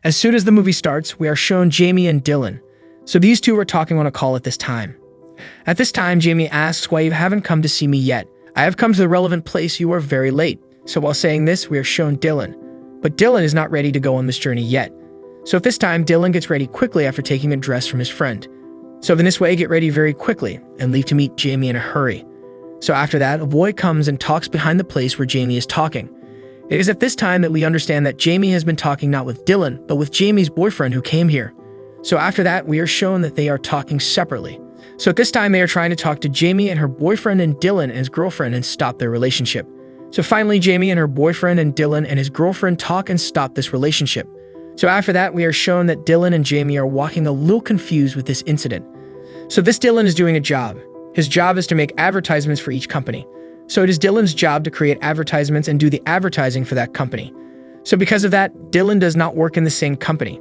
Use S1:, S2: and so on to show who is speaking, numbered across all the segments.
S1: As soon as the movie starts, we are shown Jamie and Dylan. So these two are talking on a call at this time. At this time, Jamie asks why you haven't come to see me yet. I have come to the relevant place, you are very late. So while saying this, we are shown Dylan. But Dylan is not ready to go on this journey yet. So at this time, Dylan gets ready quickly after taking a dress from his friend. So in this way, get ready very quickly and leave to meet Jamie in a hurry. So after that, a boy comes and talks behind the place where Jamie is talking. It is at this time that we understand that Jamie has been talking not with Dylan, but with Jamie's boyfriend who came here. So after that, we are shown that they are talking separately. So at this time, they are trying to talk to Jamie and her boyfriend and Dylan and his girlfriend and stop their relationship. So finally, Jamie and her boyfriend and Dylan and his girlfriend talk and stop this relationship. So after that, we are shown that Dylan and Jamie are walking a little confused with this incident. So this Dylan is doing a job. His job is to make advertisements for each company. So it is Dylan's job to create advertisements and do the advertising for that company. So because of that, Dylan does not work in the same company.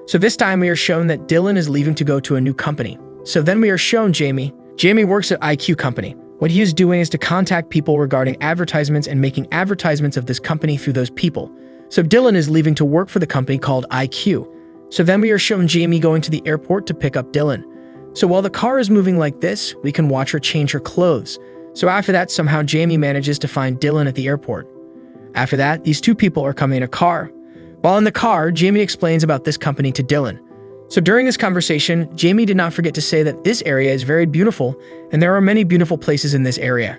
S1: So this time we are shown that Dylan is leaving to go to a new company. So then we are shown Jamie. Jamie works at IQ Company. What he is doing is to contact people regarding advertisements and making advertisements of this company through those people. So Dylan is leaving to work for the company called IQ. So then we are shown Jamie going to the airport to pick up Dylan. So while the car is moving like this, we can watch her change her clothes. So after that, somehow Jamie manages to find Dylan at the airport. After that, these two people are coming in a car. While in the car, Jamie explains about this company to Dylan. So during this conversation, Jamie did not forget to say that this area is very beautiful and there are many beautiful places in this area.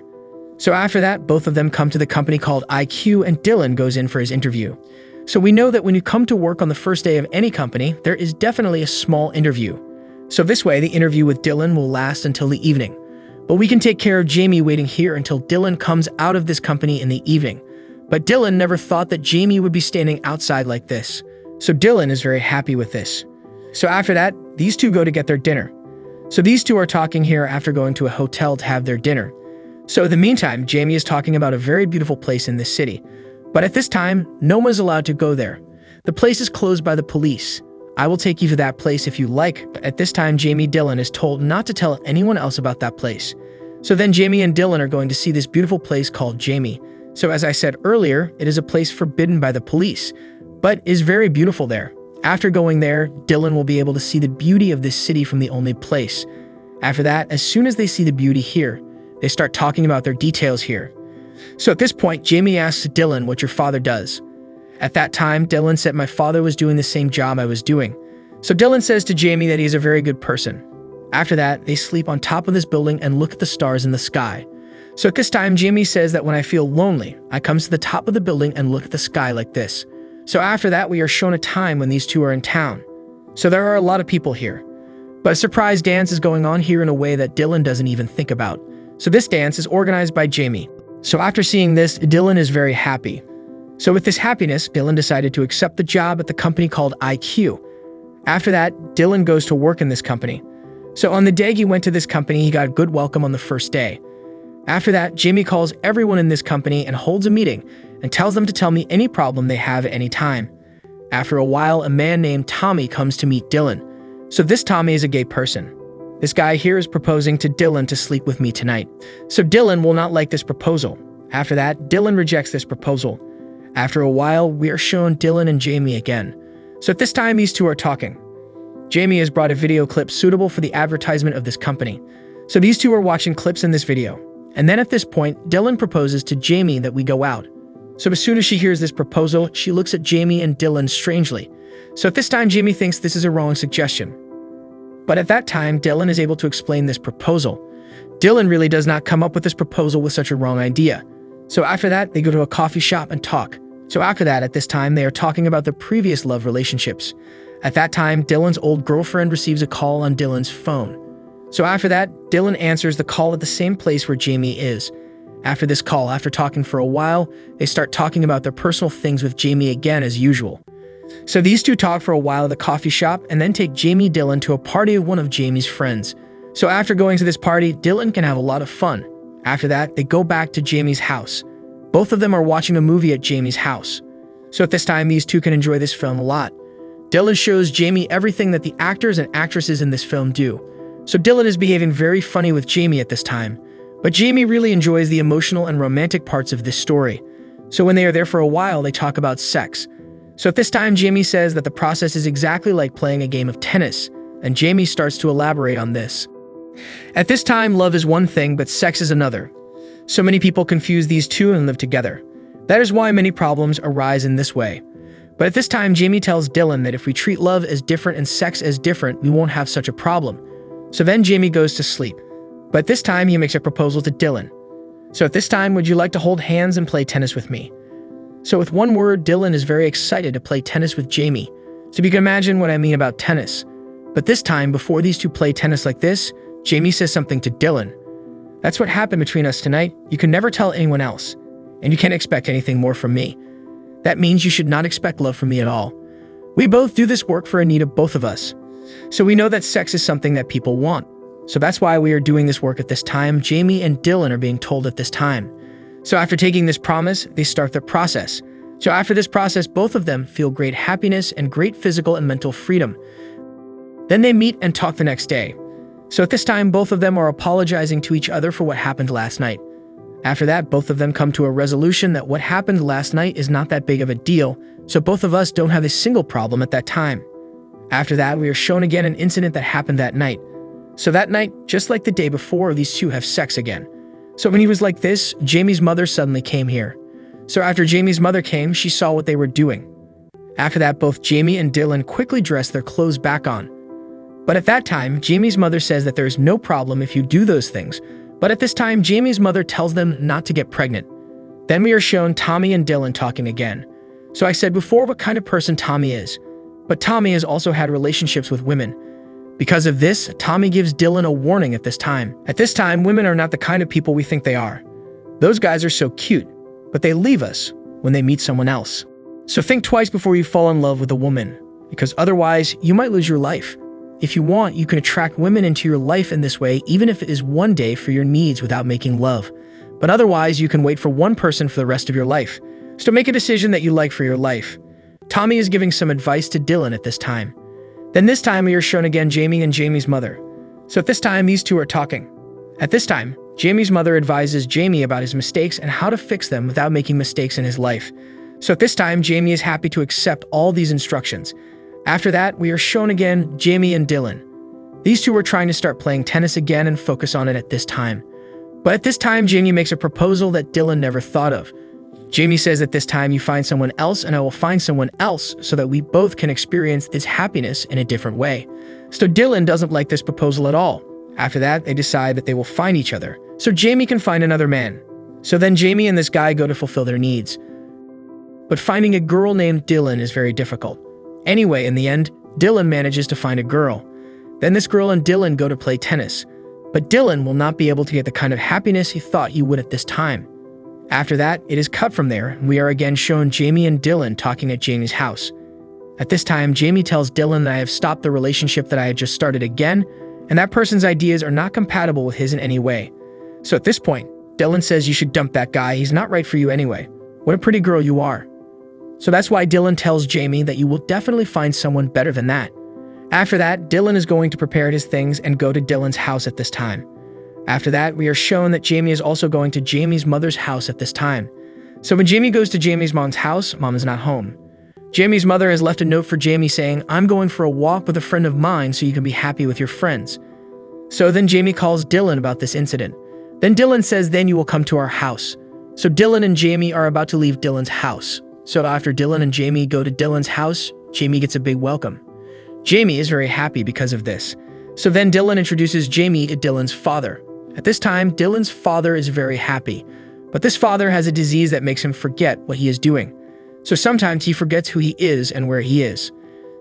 S1: So after that, both of them come to the company called IQ and Dylan goes in for his interview. So we know that when you come to work on the first day of any company, there is definitely a small interview. So this way, the interview with Dylan will last until the evening. But we can take care of Jamie waiting here until Dylan comes out of this company in the evening. But Dylan never thought that Jamie would be standing outside like this. So Dylan is very happy with this. So after that, these two go to get their dinner. So these two are talking here after going to a hotel to have their dinner. So in the meantime, Jamie is talking about a very beautiful place in this city. But at this time, no one is allowed to go there. The place is closed by the police. I will take you to that place if you like, but at this time, Jamie Dylan is told not to tell anyone else about that place. So then Jamie and Dylan are going to see this beautiful place called Jamie. So as I said earlier, it is a place forbidden by the police, but is very beautiful there. After going there, Dylan will be able to see the beauty of this city from the only place. After that, as soon as they see the beauty here, they start talking about their details here. So at this point, Jamie asks Dylan what your father does. At that time, Dylan said my father was doing the same job I was doing. So Dylan says to Jamie that he's a very good person. After that, they sleep on top of this building and look at the stars in the sky. So at this time, Jamie says that when I feel lonely, I come to the top of the building and look at the sky like this. So after that, we are shown a time when these two are in town. So there are a lot of people here. But a surprise dance is going on here in a way that Dylan doesn't even think about. So this dance is organized by Jamie. So after seeing this, Dylan is very happy. So with this happiness, Dylan decided to accept the job at the company called IQ. After that, Dylan goes to work in this company. So on the day he went to this company, he got a good welcome on the first day. After that, Jamie calls everyone in this company and holds a meeting and tells them to tell me any problem they have at any time. After a while, a man named Tommy comes to meet Dylan. So this Tommy is a gay person. This guy here is proposing to Dylan to sleep with me tonight. So Dylan will not like this proposal. After that, Dylan rejects this proposal. After a while, we are shown Dylan and Jamie again. So at this time, these two are talking. Jamie has brought a video clip suitable for the advertisement of this company. So these two are watching clips in this video. And then at this point, Dylan proposes to Jamie that we go out. So as soon as she hears this proposal, she looks at Jamie and Dylan strangely. So at this time, Jamie thinks this is a wrong suggestion. But at that time, Dylan is able to explain this proposal. Dylan really does not come up with this proposal with such a wrong idea. So after that, they go to a coffee shop and talk. So after that, at this time, they are talking about their previous love relationships. At that time, Dylan's old girlfriend receives a call on Dylan's phone. So after that, Dylan answers the call at the same place where Jamie is. After this call, after talking for a while, they start talking about their personal things with Jamie again as usual. So these two talk for a while at the coffee shop and then take Jamie Dylan to a party of one of Jamie's friends. So after going to this party, Dylan can have a lot of fun. After that, they go back to Jamie's house. Both of them are watching a movie at Jamie's house. So at this time, these two can enjoy this film a lot. Dylan shows Jamie everything that the actors and actresses in this film do. So Dylan is behaving very funny with Jamie at this time. But Jamie really enjoys the emotional and romantic parts of this story. So when they are there for a while, they talk about sex. So at this time, Jamie says that the process is exactly like playing a game of tennis, and Jamie starts to elaborate on this. At this time, love is one thing, but sex is another. So many people confuse these two and live together. That is why many problems arise in this way. But at this time, Jamie tells Dylan that if we treat love as different and sex as different, we won't have such a problem. So then Jamie goes to sleep. But at this time, he makes a proposal to Dylan. So at this time, would you like to hold hands and play tennis with me? So with one word, Dylan is very excited to play tennis with Jamie. So you can imagine what I mean about tennis. But this time, before these two play tennis like this, Jamie says something to Dylan. That's what happened between us tonight. You can never tell anyone else. And you can't expect anything more from me. That means you should not expect love from me at all. We both do this work for a need of both of us. So we know that sex is something that people want. So that's why we are doing this work at this time. Jamie and Dylan are being told at this time. So after taking this promise, they start their process. So after this process, both of them feel great happiness and great physical and mental freedom. Then they meet and talk the next day. So at this time, both of them are apologizing to each other for what happened last night. After that, both of them come to a resolution that what happened last night is not that big of a deal, so both of us don't have a single problem at that time. After that, we are shown again an incident that happened that night. So that night, just like the day before, these two have sex again. So when he was like this, Jamie's mother suddenly came here. So after Jamie's mother came, she saw what they were doing. After that, both Jamie and Dylan quickly dressed their clothes back on. But at that time, Jamie's mother says that there is no problem if you do those things. But at this time, Jamie's mother tells them not to get pregnant. Then we are shown Tommy and Dylan talking again. So I said before what kind of person Tommy is. But Tommy has also had relationships with women. Because of this, Tommy gives Dylan a warning at this time. At this time, women are not the kind of people we think they are. Those guys are so cute, but they leave us when they meet someone else. So think twice before you fall in love with a woman, because otherwise, you might lose your life. If you want, you can attract women into your life in this way, even if it is one day for your needs without making love. But otherwise, you can wait for one person for the rest of your life. So make a decision that you like for your life. Tommy is giving some advice to Dylan at this time. Then this time, we are shown again Jamie and Jamie's mother. So at this time, these two are talking. At this time, Jamie's mother advises Jamie about his mistakes and how to fix them without making mistakes in his life. So at this time, Jamie is happy to accept all these instructions. After that, we are shown again Jamie and Dylan. These two are trying to start playing tennis again and focus on it at this time. But at this time, Jamie makes a proposal that Dylan never thought of. Jamie says at this time, you find someone else and I will find someone else so that we both can experience this happiness in a different way. So Dylan doesn't like this proposal at all. After that, they decide that they will find each other, so Jamie can find another man. So then Jamie and this guy go to fulfill their needs. But finding a girl named Dylan is very difficult. Anyway, in the end, Dylan manages to find a girl. Then this girl and Dylan go to play tennis. But Dylan will not be able to get the kind of happiness he thought he would at this time. After that, it is cut from there, and we are again shown Jamie and Dylan talking at Jamie's house. At this time, Jamie tells Dylan that I have stopped the relationship that I had just started again, and that person's ideas are not compatible with his in any way. So at this point, Dylan says you should dump that guy, he's not right for you anyway. What a pretty girl you are. So that's why Dylan tells Jamie that you will definitely find someone better than that. After that, Dylan is going to prepare his things and go to Dylan's house at this time. After that, we are shown that Jamie is also going to Jamie's mother's house at this time. So when Jamie goes to Jamie's mom's house, mom is not home. Jamie's mother has left a note for Jamie saying, I'm going for a walk with a friend of mine so you can be happy with your friends. So then Jamie calls Dylan about this incident. Then Dylan says, then you will come to our house. So Dylan and Jamie are about to leave Dylan's house. So after Dylan and Jamie go to Dylan's house, Jamie gets a big welcome. Jamie is very happy because of this. So then Dylan introduces Jamie to Dylan's father. At this time, Dylan's father is very happy. But this father has a disease that makes him forget what he is doing. So sometimes he forgets who he is and where he is.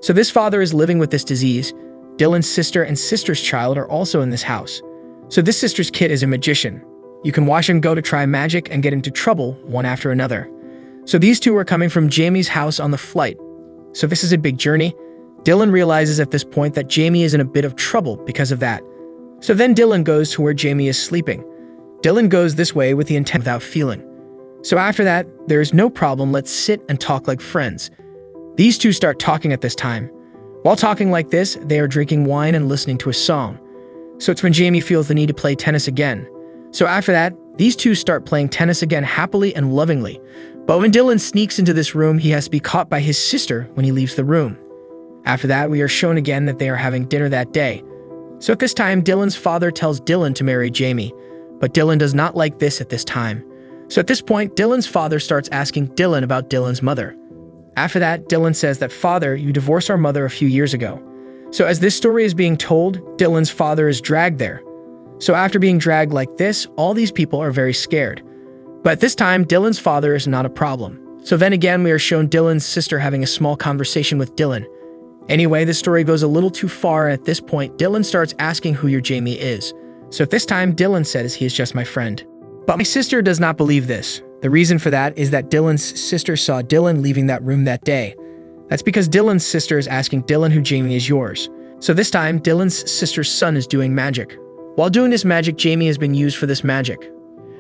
S1: So this father is living with this disease. Dylan's sister and sister's child are also in this house. So this sister's kid is a magician. You can watch him go to try magic and get into trouble one after another. So these two are coming from Jamie's house on the flight. So this is a big journey. Dylan realizes at this point that Jamie is in a bit of trouble because of that. So then Dylan goes to where Jamie is sleeping. Dylan goes this way with the intent without feeling. So after that, there is no problem, let's sit and talk like friends. These two start talking at this time. While talking like this, they are drinking wine and listening to a song. So it's when Jamie feels the need to play tennis again. So after that, these two start playing tennis again happily and lovingly. But when Dylan sneaks into this room, he has to be caught by his sister when he leaves the room. After that, we are shown again that they are having dinner that day. So at this time, Dylan's father tells Dylan to marry Jamie, but Dylan does not like this at this time. So at this point, Dylan's father starts asking Dylan about Dylan's mother. After that, Dylan says that, "Father, you divorced our mother a few years ago." So as this story is being told, Dylan's father is dragged there. So after being dragged like this, all these people are very scared. But at this time, Dylan's father is not a problem. So then again, we are shown Dylan's sister having a small conversation with Dylan. Anyway, this story goes a little too far, and at this point, Dylan starts asking who your Jamie is. So at this time, Dylan says he is just my friend. But my sister does not believe this. The reason for that is that Dylan's sister saw Dylan leaving that room that day. That's because Dylan's sister is asking Dylan who Jamie is yours. So this time, Dylan's sister's son is doing magic. While doing this magic, Jamie has been used for this magic.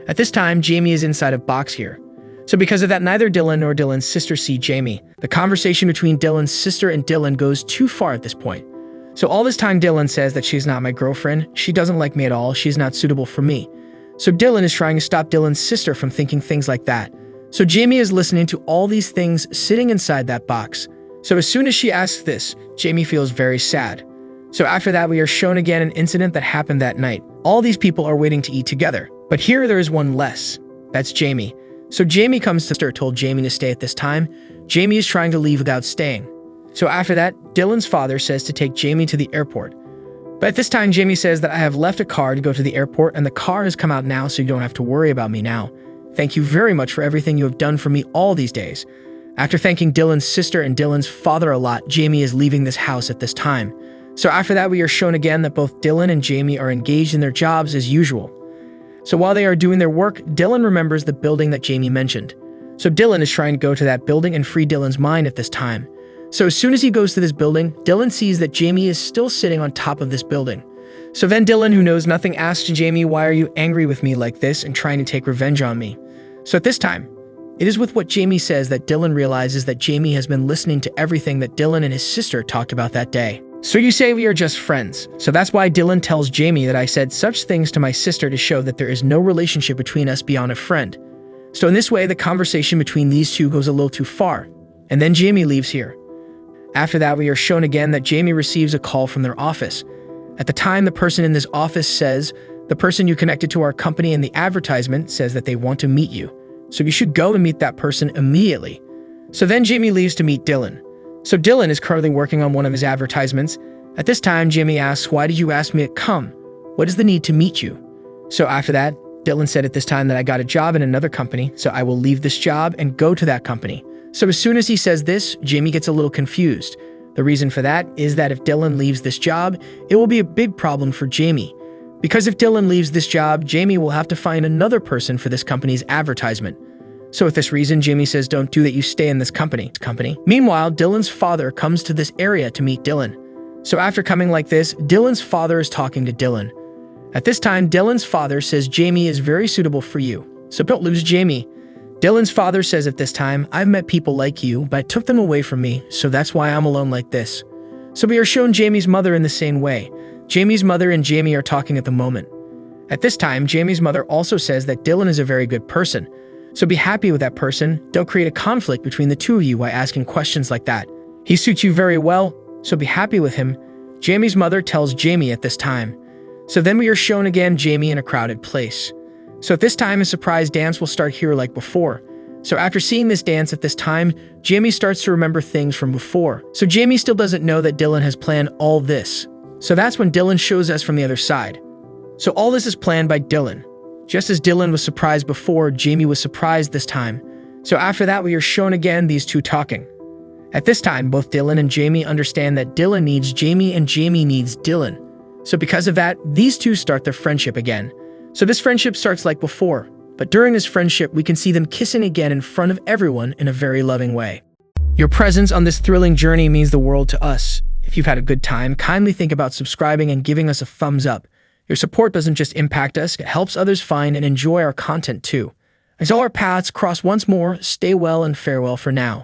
S1: At this time, Jamie is inside a box here. So because of that, neither Dylan nor Dylan's sister see Jamie. The conversation between Dylan's sister and Dylan goes too far at this point. So all this time, Dylan says that she's not my girlfriend, she doesn't like me at all, she's not suitable for me. So Dylan is trying to stop Dylan's sister from thinking things like that. So Jamie is listening to all these things sitting inside that box. So as soon as she asks this, Jamie feels very sad. So after that, we are shown again an incident that happened that night. All these people are waiting to eat together. But here there is one less. That's Jamie. So Jamie comes to sister told Jamie to stay at this time. Jamie is trying to leave without staying. So after that, Dylan's father says to take Jamie to the airport. But at this time, Jamie says that I have left a car to go to the airport and the car has come out now, so you don't have to worry about me now. Thank you very much for everything you have done for me all these days. After thanking Dylan's sister and Dylan's father a lot, Jamie is leaving this house at this time. So after that, we are shown again that both Dylan and Jamie are engaged in their jobs as usual. So while they are doing their work, Dylan remembers the building that Jamie mentioned. So Dylan is trying to go to that building and free Dylan's mind at this time. So as soon as he goes to this building, Dylan sees that Jamie is still sitting on top of this building. So then Dylan, who knows nothing, asks Jamie, "Why are you angry with me like this and trying to take revenge on me?" So at this time, it is with what Jamie says that Dylan realizes that Jamie has been listening to everything that Dylan and his sister talked about that day. "So you say we are just friends." So that's why Dylan tells Jamie that I said such things to my sister to show that there is no relationship between us beyond a friend. So in this way, the conversation between these two goes a little too far. And then Jamie leaves here. After that, we are shown again that Jamie receives a call from their office. At the time, the person in this office says, "The person you connected to our company in the advertisement says that they want to meet you. So you should go and meet that person immediately." So then Jamie leaves to meet Dylan. So Dylan is currently working on one of his advertisements. At this time, Jamie asks, "Why did you ask me to come? What is the need to meet you?" So after that, Dylan said at this time that I got a job in another company, so I will leave this job and go to that company. So as soon as he says this, Jamie gets a little confused. The reason for that is that if Dylan leaves this job, it will be a big problem for Jamie. Because if Dylan leaves this job, Jamie will have to find another person for this company's advertisement. So with this reason, Jamie says, "Don't do that, you stay in this company." Meanwhile, Dylan's father comes to this area to meet Dylan. So after coming like this, Dylan's father is talking to Dylan. At this time, Dylan's father says Jamie is very suitable for you, so don't lose Jamie. Dylan's father says at this time, "I've met people like you, but I took them away from me, so that's why I'm alone like this." So we are shown Jamie's mother in the same way. Jamie's mother and Jamie are talking at the moment. At this time, Jamie's mother also says that Dylan is a very good person. So be happy with that person. Don't create a conflict between the two of you by asking questions like that. He suits you very well, so be happy with him. Jamie's mother tells Jamie at this time. So then we are shown again Jamie in a crowded place. So at this time, a surprise dance will start here like before. So after seeing this dance at this time, Jamie starts to remember things from before. So Jamie still doesn't know that Dylan has planned all this. So that's when Dylan shows us from the other side. So all this is planned by Dylan. Just as Dylan was surprised before, Jamie was surprised this time. So after that, we are shown again these two talking. At this time, both Dylan and Jamie understand that Dylan needs Jamie and Jamie needs Dylan. So because of that, these two start their friendship again. So this friendship starts like before, but during this friendship, we can see them kissing again in front of everyone in a very loving way. Your presence on this thrilling journey means the world to us. If you've had a good time, kindly think about subscribing and giving us a thumbs up. Your support doesn't just impact us, it helps others find and enjoy our content too. As all our paths cross once more, stay well and farewell for now.